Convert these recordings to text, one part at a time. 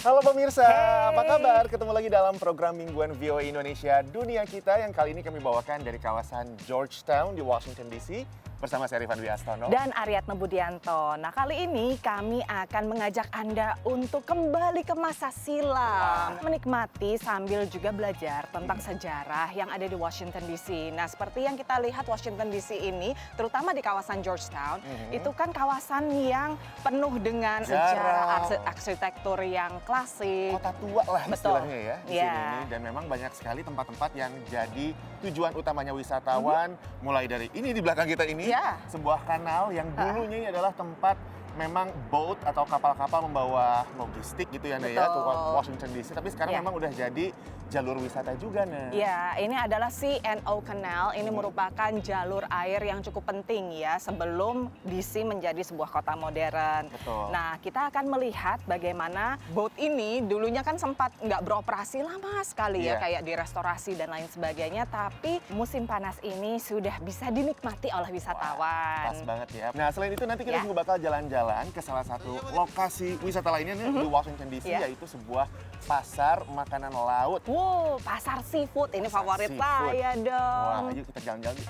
Halo pemirsa, Hey. apa kabar? Ketemu lagi dalam program Mingguan VOA Indonesia Dunia Kita yang kali ini kami bawakan dari kawasan Georgetown di Washington DC bersama saya Rifan Dwi Astono. Dan Aryatna Budianto. Nah, kali ini kami akan mengajak Anda untuk kembali ke masa silam. Menikmati sambil juga belajar tentang sejarah yang ada di Washington DC. Nah, seperti yang kita lihat Washington DC ini, terutama di kawasan Georgetown, itu kan kawasan yang penuh dengan sejarah, arsitektur yang klasik. Kota tua lah Betul. istilahnya ya di Iya. sini. Dan memang banyak sekali tempat-tempat yang jadi tujuan utamanya wisatawan. Mulai dari ini di belakang kita ini, Iya. sebuah kanal yang dulunya ini adalah tempat memang boat atau kapal-kapal membawa logistik gitu ya, Naya, ya, ke Betul. Washington DC. Tapi sekarang Iya. memang udah jadi jalur wisata juga, Nah. Ya, ini adalah C&O Canal. Ini merupakan jalur air yang cukup penting ya sebelum DC menjadi sebuah kota modern. Betul. Nah, kita akan melihat bagaimana boat ini dulunya kan sempat nggak beroperasi lama sekali ya, Iya. kayak direstorasi dan lain sebagainya. Tapi musim panas ini sudah bisa dinikmati oleh wisatawan. Pas banget ya. Nah, selain itu nanti kita Ya. juga bakal jalan-jalan ke salah satu lokasi wisata lainnya nih di Washington DC, Ya. yaitu sebuah pasar makanan laut. Wow, pasar seafood ini Pasar favorit seafood. saya dong. Wah, yuk kita jalan-jalan yuk.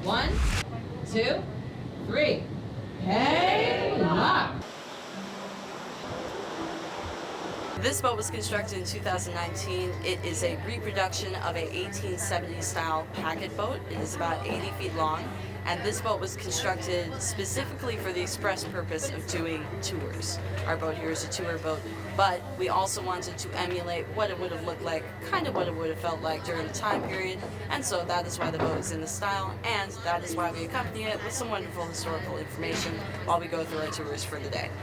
1, 2, 3. Hey, lock! This boat was constructed in 2019. It is a reproduction of a 1870s style packet boat. It is about 80 feet long, and this boat was constructed specifically for the express purpose of doing tours. Our boat here is a tour boat, but we also wanted to emulate what it would have looked like, kind of what it would have felt like during the time period, and so that is why the boat is in the style, and that is why we accompany it with some wonderful historical information while we go through our tours for the day.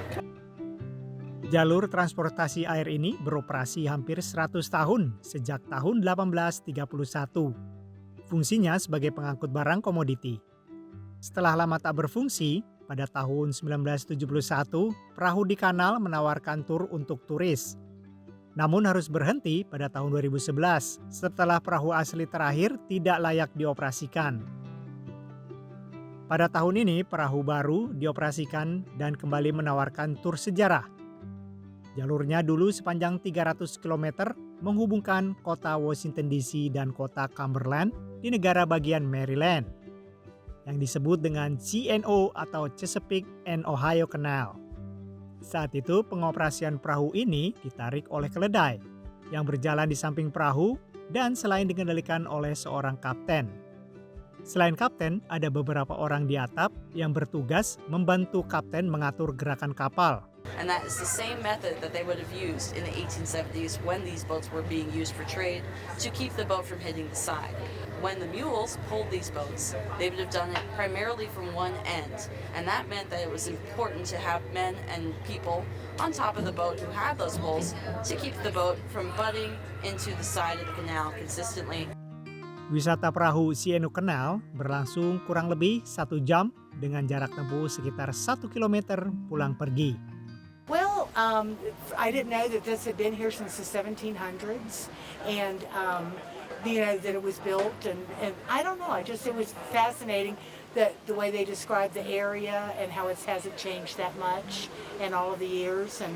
Jalur transportasi air ini beroperasi hampir 100 tahun sejak tahun 1831. Fungsinya sebagai pengangkut barang komoditi. Setelah lama tak berfungsi, pada tahun 1971, perahu di kanal menawarkan tur untuk turis. Namun harus berhenti pada tahun 2011 setelah perahu asli terakhir tidak layak dioperasikan. Pada tahun ini, perahu baru dioperasikan dan kembali menawarkan tur sejarah. Jalurnya dulu sepanjang 300 km menghubungkan kota Washington DC dan kota Cumberland di negara bagian Maryland, yang disebut dengan C&O atau Chesapeake and Ohio Canal. Saat itu pengoperasian perahu ini ditarik oleh keledai yang berjalan di samping perahu dan selain dikendalikan oleh seorang kapten. Selain kapten, ada beberapa orang di atap yang bertugas membantu kapten mengatur gerakan kapal. And that is the same method that they would have used in the 1870s when these boats were being used for trade to keep the boat from hitting the side. When the mules pulled these boats, they would have done it primarily from one end. And that meant that it was important to have men and people on top of the boat who had those poles to keep the boat from butting into the side of the canal consistently. Wisata perahu C&O Canal berlangsung kurang lebih 1 jam dengan jarak tempuh sekitar 1 km pulang pergi. Well, I didn't know that this had been here since the 1700s, and that it was built, and I don't know. It was fascinating that the way they described the area and how it hasn't changed that much in all of the years, and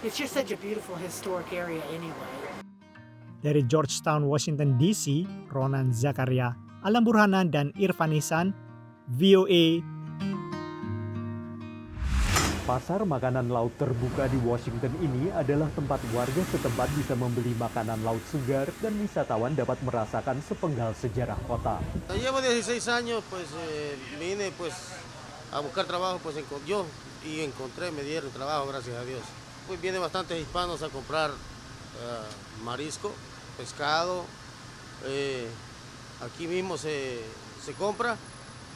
it's just such a beautiful historic area anyway. Dari Georgetown, Washington DC, Ronan Zakaria, Alam Burhanan, dan Irfan Ihsan, VOA. Pasar makanan laut terbuka di Washington ini adalah tempat warga setempat bisa membeli makanan laut segar dan wisatawan dapat merasakan sepenggal sejarah kota. Llevo 16 años, pues vine pues a buscar trabajo, pues yo y encontré, me dieron trabajo, gracias a Dios. Pues vienen bastantes hispanos a comprar marisco, pescado. Aquí mismo se compra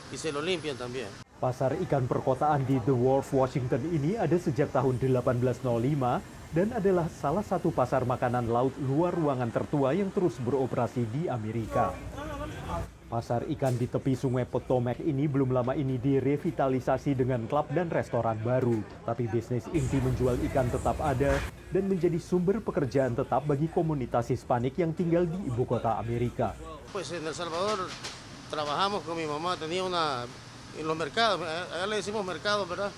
y se lo limpian también. Pasar ikan perkotaan di The Wharf, Washington ini ada sejak tahun 1805 dan adalah salah satu pasar makanan laut luar ruangan tertua yang terus beroperasi di Amerika. Pasar ikan di tepi sungai Potomac ini belum lama ini direvitalisasi dengan klub dan restoran baru. Tapi bisnis inti menjual ikan tetap ada dan menjadi sumber pekerjaan tetap bagi komunitas Hispanik yang tinggal di ibu kota Amerika. Pues en El Salvador trabajamos con mi mamá, tenía en los mercados, allá le decimos mercados, ¿verdad?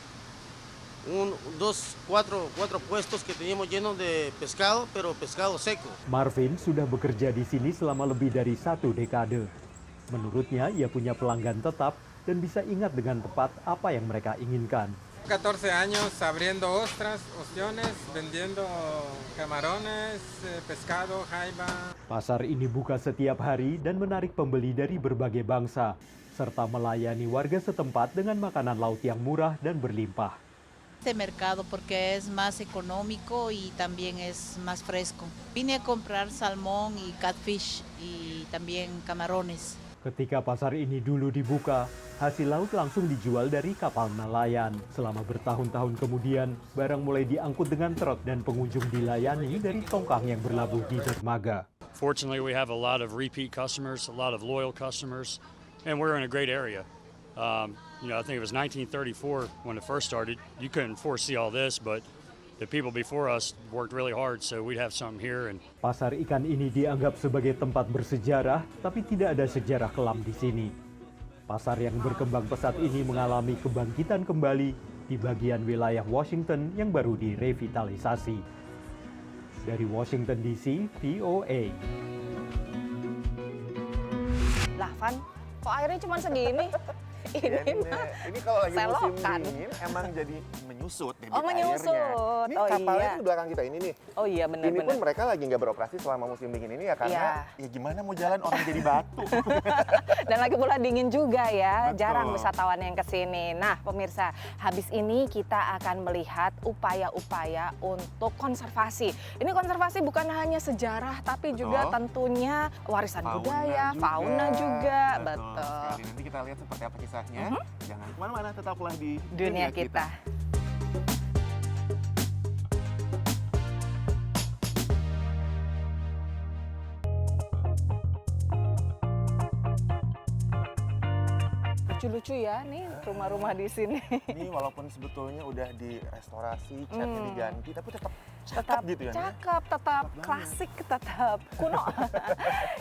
cuatro puestos que teníamos llenos de pescado, pero pescado seco. Marvin sudah bekerja di sini selama lebih dari 1 dekade. Menurutnya, ia punya pelanggan tetap dan bisa ingat dengan tepat apa yang mereka inginkan. 14 años abriendo ostras, ostiones, vendiendo camarones, pescado, jaiba. Pasar ini buka setiap hari dan menarik pembeli dari berbagai bangsa, serta melayani warga setempat dengan makanan laut yang murah dan berlimpah. Este mercado porque es más económico y también es más fresco. Vine a comprar salmón y catfish y también camarones. Ketika pasar ini dulu dibuka, hasil laut langsung dijual dari kapal nelayan. Selama bertahun-tahun kemudian, barang mulai diangkut dengan truk dan pengunjung dilayani dari tongkang yang berlabuh di dermaga. Fortunately, we have a lot of repeat customers, a lot of loyal customers, and we're in a great area. I think it was 1934 when it first started. You couldn't foresee all this, but the people before us worked really hard, so we'd have something here. And Pasar ikan ini dianggap sebagai tempat bersejarah, tapi tidak ada sejarah kelam di sini. Pasar yang berkembang pesat ini mengalami kebangkitan kembali di bagian wilayah Washington yang baru direvitalisasi. Dari Washington DC, VOA. Lah, Van, kok airnya cuma segini? Ini kalau lagi musim selokan. dingin emang jadi menyusut debit Oh, menyusut. airnya. Ini Oh, kapalnya iya. tuh di belakang kita ini nih. Oh iya, Ini pun benar-benar. mereka lagi nggak beroperasi selama musim dingin ini ya karena ya gimana mau jalan orang jadi batu. Dan lagi pula dingin juga ya, Betul. jarang wisatawan yang kesini. Nah pemirsa, habis ini kita akan melihat upaya-upaya untuk konservasi. Ini konservasi bukan hanya sejarah, tapi juga tentunya warisan budaya, fauna juga. Betul. Sekali. Nanti kita lihat seperti apa kisahnya. Jangan kemana-mana, tetaplah di Dunia kita. Lucu-lucu ya nih rumah-rumah di sini. Ini walaupun sebetulnya udah direstorasi, catnya diganti, tapi tetap Tetap gitu ya. Nia? cakep, tetap klasik, tetap kuno.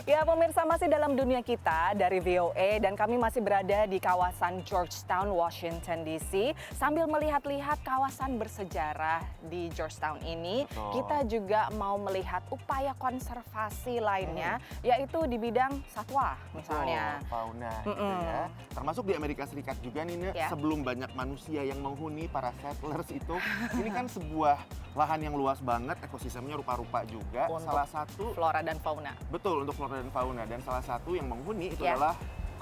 Ya pemirsa, masih dalam dunia kita dari VOA dan kami masih berada di kawasan Georgetown, Washington DC. Sambil melihat-lihat kawasan bersejarah di Georgetown ini, Betul. kita juga mau melihat upaya konservasi lainnya, yaitu di bidang satwa misalnya. Betul, fauna gitu ya. Termasuk di Amerika Serikat juga nih, Nia, Ya. sebelum banyak manusia yang menghuni para settlers itu, ini kan sebuah lahan yang luas banget, ekosistemnya rupa-rupa juga. Untuk Salah satu, flora dan fauna. betul, untuk flora dan fauna. Dan salah satu yang menghuni itu Ya. adalah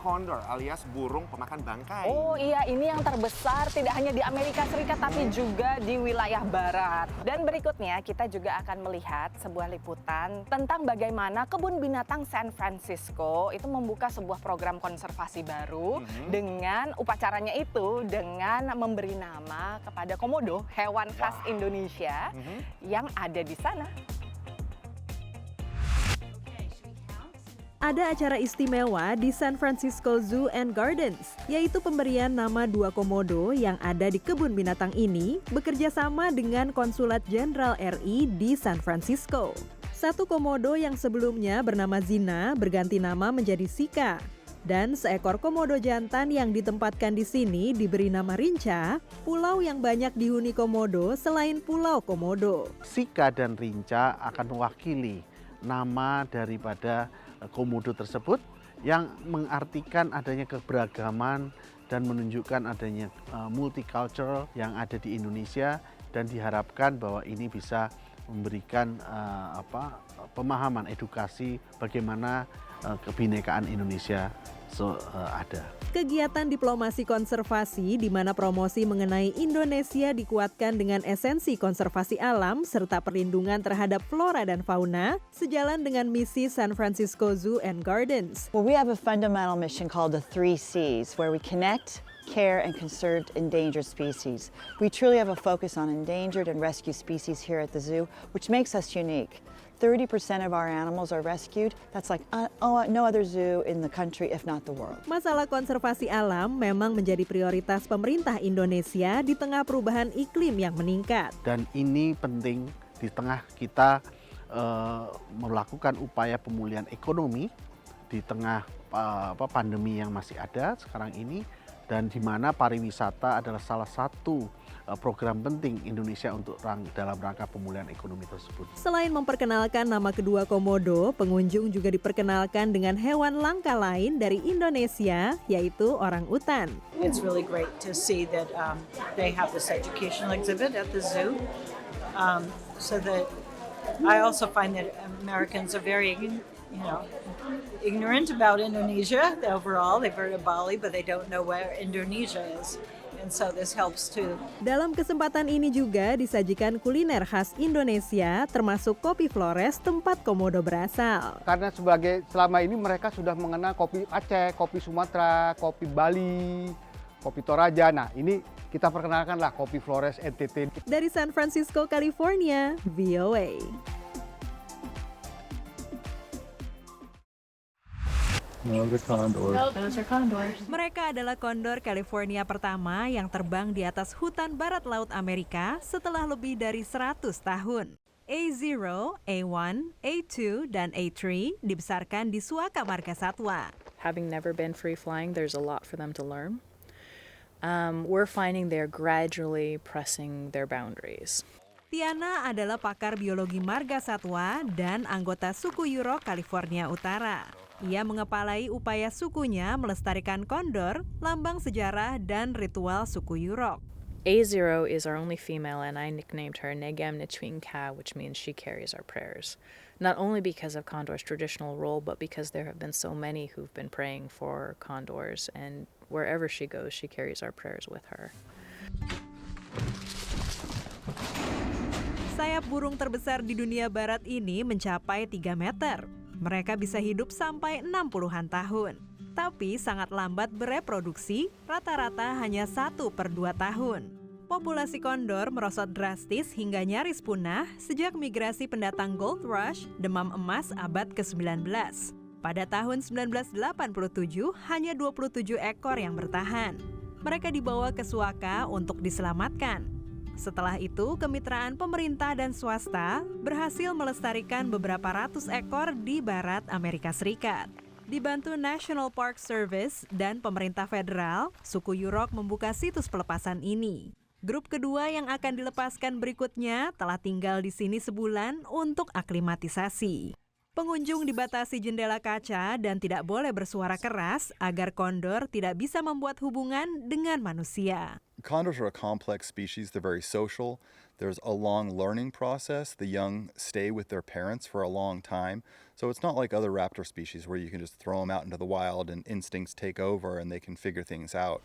condor alias burung pemakan bangkai. Oh iya, ini yang terbesar tidak hanya di Amerika Serikat tapi juga di wilayah barat. Dan berikutnya kita juga akan melihat sebuah liputan tentang bagaimana kebun binatang San Francisco itu membuka sebuah program konservasi baru dengan upacaranya itu dengan memberi nama kepada komodo, hewan khas Indonesia yang ada di sana. Ada acara istimewa di San Francisco Zoo and Gardens, yaitu pemberian nama 2 komodo yang ada di kebun binatang ini bekerja sama dengan Konsulat Jenderal RI di San Francisco. Satu komodo yang sebelumnya bernama Zina berganti nama menjadi Sika. Dan seekor komodo jantan yang ditempatkan di sini diberi nama Rinca, pulau yang banyak dihuni komodo selain Pulau Komodo. Sika dan Rinca akan mewakili nama daripada komodo tersebut yang mengartikan adanya keberagaman dan menunjukkan adanya multicultural yang ada di Indonesia, dan diharapkan bahwa ini bisa memberikan pemahaman edukasi bagaimana kebinekaan Indonesia ada. Kegiatan diplomasi konservasi di mana promosi mengenai Indonesia dikuatkan dengan esensi konservasi alam serta perlindungan terhadap flora dan fauna sejalan dengan misi San Francisco Zoo and Gardens. Well, we have a fundamental mission called the 3 Cs, where we connect, care, and conserve endangered species. We truly have a focus on endangered and rescued species here at the zoo, which makes us unique. 30% of our animals are rescued. That's like no other zoo in the country, if not the world. Masalah konservasi alam memang menjadi prioritas pemerintah Indonesia di tengah perubahan iklim yang meningkat. Dan ini penting di tengah kita melakukan upaya pemulihan ekonomi di tengah pandemi yang masih ada sekarang ini, dan di mana pariwisata adalah salah satu program penting Indonesia untuk dalam rangka pemulihan ekonomi tersebut. Selain memperkenalkan nama kedua komodo, pengunjung juga diperkenalkan dengan hewan langka lain dari Indonesia, yaitu orangutan. It's really great to see that they have this educational exhibit at the zoo. So that I also find that Americans are very, ignorant about Indonesia overall. They've heard of Bali, but they don't know where Indonesia is. And so this helps too. Dalam kesempatan ini juga disajikan kuliner khas Indonesia, termasuk kopi Flores tempat komodo berasal. Karena selama ini mereka sudah mengenal kopi Aceh, kopi Sumatera, kopi Bali, kopi Toraja. Nah, ini kita perkenalkanlah kopi Flores NTT. Dari San Francisco, California, VOA. Mereka adalah kondor California pertama yang terbang di atas hutan barat laut Amerika setelah lebih dari 100 tahun. A0, A1, A2, dan A3 dibesarkan di Suaka Marga Satwa. Having never been free flying, there's a lot for them to learn. We're finding they're gradually pressing their boundaries. Tiana adalah pakar biologi marga satwa dan anggota suku Yurok, California Utara. Ia mengepalai upaya sukunya melestarikan kondor, lambang sejarah dan ritual suku Yurok. A0 is our only female, and I nicknamed her Negam Nechwinka, which means she carries our prayers. Not only because of Condor's traditional role, but because there have been so many who've been praying for condors, and wherever she goes, she carries our prayers with her. Sayap burung terbesar di dunia barat ini mencapai 3 meter. Mereka bisa hidup sampai 60-an tahun. Tapi sangat lambat bereproduksi, rata-rata hanya 1/2 tahun. Populasi kondor merosot drastis hingga nyaris punah sejak migrasi pendatang Gold Rush, demam emas abad ke-19. Pada tahun 1987, hanya 27 ekor yang bertahan. Mereka dibawa ke Suaka untuk diselamatkan. Setelah itu, kemitraan pemerintah dan swasta berhasil melestarikan beberapa ratus ekor di barat Amerika Serikat. Dibantu National Park Service dan pemerintah federal, suku Yurok membuka situs pelepasan ini. Grup kedua yang akan dilepaskan berikutnya telah tinggal di sini sebulan untuk aklimatisasi. Pengunjung dibatasi jendela kaca dan tidak boleh bersuara keras agar kondor tidak bisa membuat hubungan dengan manusia. Condors are a complex species. They're very social. There's a long learning process. The young stay with their parents for a long time. So it's not like other raptor species where you can just throw them out into the wild and instincts take over and they can figure things out.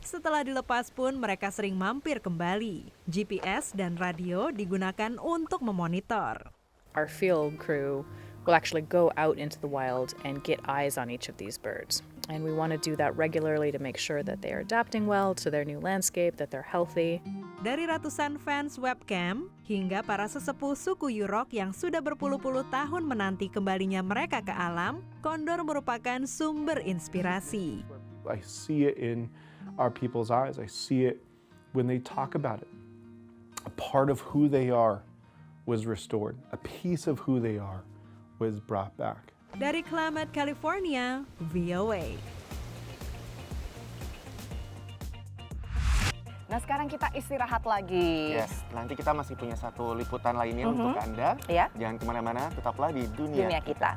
Setelah dilepas pun mereka sering mampir kembali. GPS dan radio digunakan untuk memonitor. Our field crew will actually go out into the wild and get eyes on each of these birds. And we want to do that regularly to make sure that they are adapting well to their new landscape, that they're healthy. Dari ratusan fans webcam hingga para sesepuh suku Yurok yang sudah berpuluh-puluh tahun menanti kembalinya mereka ke alam, kondor merupakan sumber inspirasi. I see it in our people's eyes. I see it when they talk about it. A part of who they are was restored. A piece of who they are was brought back. Dari Klamath, California, VOA. Nah, sekarang kita istirahat lagi. Yes, nanti kita masih punya satu liputan lainnya untuk Anda. Ya. Jangan kemana-mana, tetaplah di Dunia Kita.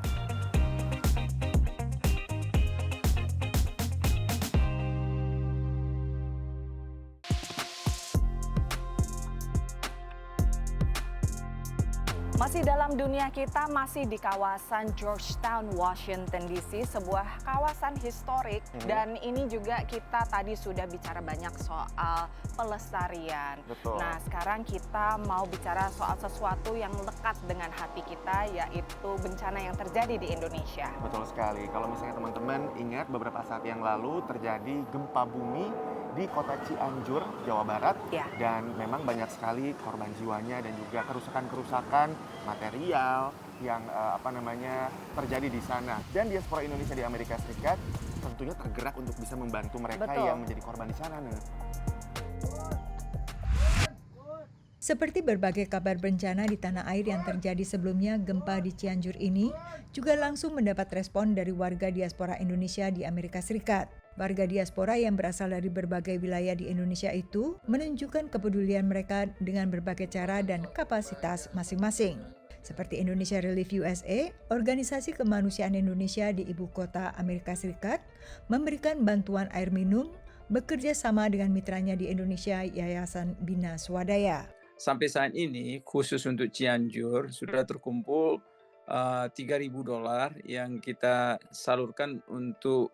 Masih dalam Dunia Kita, masih di kawasan Georgetown, Washington DC, sebuah kawasan historik. Dan ini juga kita tadi sudah bicara banyak soal pelestarian. Betul. Nah, sekarang kita mau bicara soal sesuatu yang lekat dengan hati kita, yaitu bencana yang terjadi di Indonesia. Betul sekali. Kalau misalnya teman-teman ingat beberapa saat yang lalu terjadi gempa bumi di kota Cianjur, Jawa Barat. Ya. Dan memang banyak sekali korban jiwanya dan juga kerusakan-kerusakan material yang terjadi di sana. Dan diaspora Indonesia di Amerika Serikat tentunya tergerak untuk bisa membantu mereka yang menjadi korban di sana. Seperti berbagai kabar bencana di tanah air yang terjadi sebelumnya, gempa di Cianjur ini juga langsung mendapat respon dari warga diaspora Indonesia di Amerika Serikat. Warga diaspora yang berasal dari berbagai wilayah di Indonesia itu menunjukkan kepedulian mereka dengan berbagai cara dan kapasitas masing-masing. Seperti Indonesia Relief USA, organisasi kemanusiaan Indonesia di ibu kota Amerika Serikat, memberikan bantuan air minum bekerja sama dengan mitranya di Indonesia, Yayasan Bina Swadaya. Sampai saat ini khusus untuk Cianjur sudah terkumpul $3.000 yang kita salurkan untuk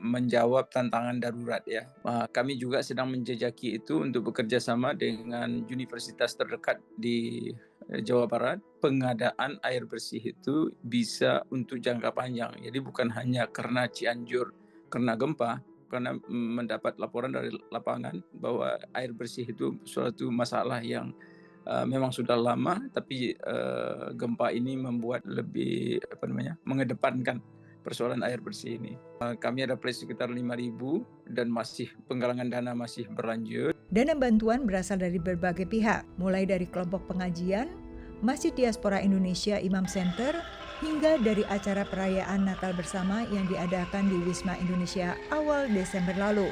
menjawab tantangan darurat ya. Kami juga sedang menjejaki itu untuk bekerja sama dengan universitas terdekat di Jawa Barat. Pengadaan air bersih itu bisa untuk jangka panjang. Jadi bukan hanya karena Cianjur kena gempa, karena mendapat laporan dari lapangan bahwa air bersih itu suatu masalah yang memang sudah lama, tapi gempa ini membuat lebih mengedepankan persoalan air bersih ini. Kami ada pledge sekitar 5.000 dan masih penggalangan dana masih berlanjut. Dana bantuan berasal dari berbagai pihak, mulai dari kelompok pengajian, Masjid Diaspora Indonesia Imam Center, hingga dari acara perayaan Natal bersama yang diadakan di Wisma Indonesia awal Desember lalu.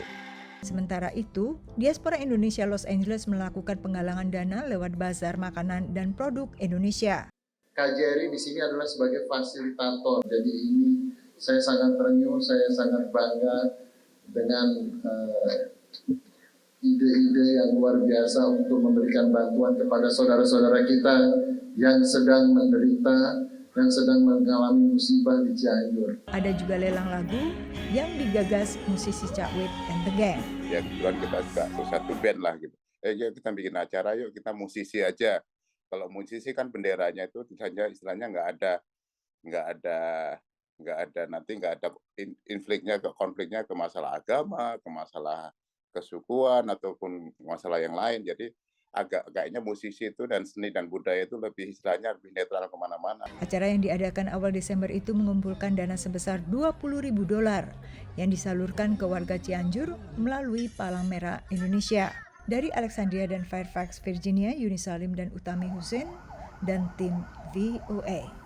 Sementara itu, Diaspora Indonesia Los Angeles melakukan penggalangan dana lewat bazar makanan dan produk Indonesia. KJRI di sini adalah sebagai fasilitator. Jadi ini saya sangat terenyuh, saya sangat bangga dengan ide-ide yang luar biasa untuk memberikan bantuan kepada saudara-saudara kita yang sedang menderita dan sedang mengalami musibah di Cianjur. Ada juga lelang lagu yang digagas musisi Cakwit and the Gang. Ya kebetulan kita juga satu band lah gitu. Yuk kita bikin acara, yuk kita musisi aja. Kalau musisi kan benderanya itu istilahnya nggak ada konfliknya ke masalah agama, ke masalah kesukuan ataupun masalah yang lain. Jadi kayaknya musisi itu dan seni dan budaya itu lebih netral kemana-mana. Acara yang diadakan awal Desember itu mengumpulkan dana sebesar $20.000 yang disalurkan ke warga Cianjur melalui Palang Merah Indonesia. Dari Alexandria dan Fairfax, Virginia, Yuni Salim dan Utami Hussein dan tim VOA.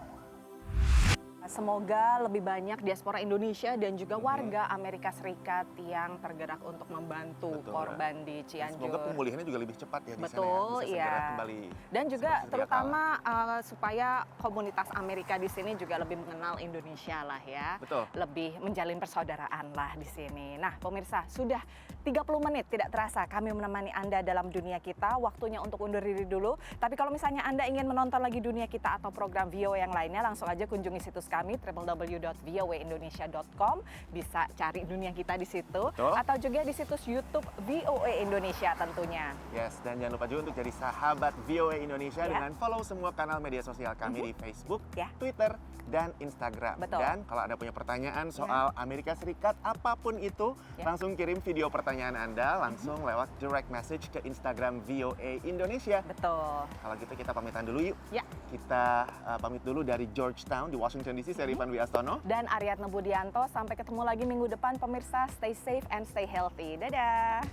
Semoga lebih banyak diaspora Indonesia dan juga warga Amerika Serikat yang tergerak untuk membantu korban di Cianjur. Semoga pemulihannya juga lebih cepat ya di sana. Betul, bisa iya. segera kembali. Dan juga terutama supaya komunitas Amerika di sini juga lebih mengenal Indonesia lah ya. Betul. Lebih menjalin persaudaraan lah di sini. Nah, pemirsa, sudah 30 menit tidak terasa kami menemani Anda dalam dunia kita. Waktunya untuk undur diri dulu. Tapi kalau misalnya Anda ingin menonton lagi dunia kita atau program VOA yang lainnya, langsung aja kunjungi situs kami www.voaindonesia.com. Bisa cari dunia kita di situ. Betul. Atau juga di situs YouTube VOA Indonesia tentunya. Yes, dan jangan lupa juga untuk jadi sahabat VOA Indonesia dengan follow semua kanal media sosial kami di Facebook, Twitter, dan Instagram. Betul. Dan kalau Anda punya pertanyaan soal Amerika Serikat, apapun itu, langsung kirim video pertanyaan Anda langsung lewat direct message ke Instagram VOA Indonesia. Betul. Kalau gitu kita pamitan dulu yuk. Ya. Kita pamit dulu dari Georgetown di Washington DC, saya Rifan Dwi Astono. Dan Aryatna Budianto, sampai ketemu lagi minggu depan pemirsa. Stay safe and stay healthy. Dadah.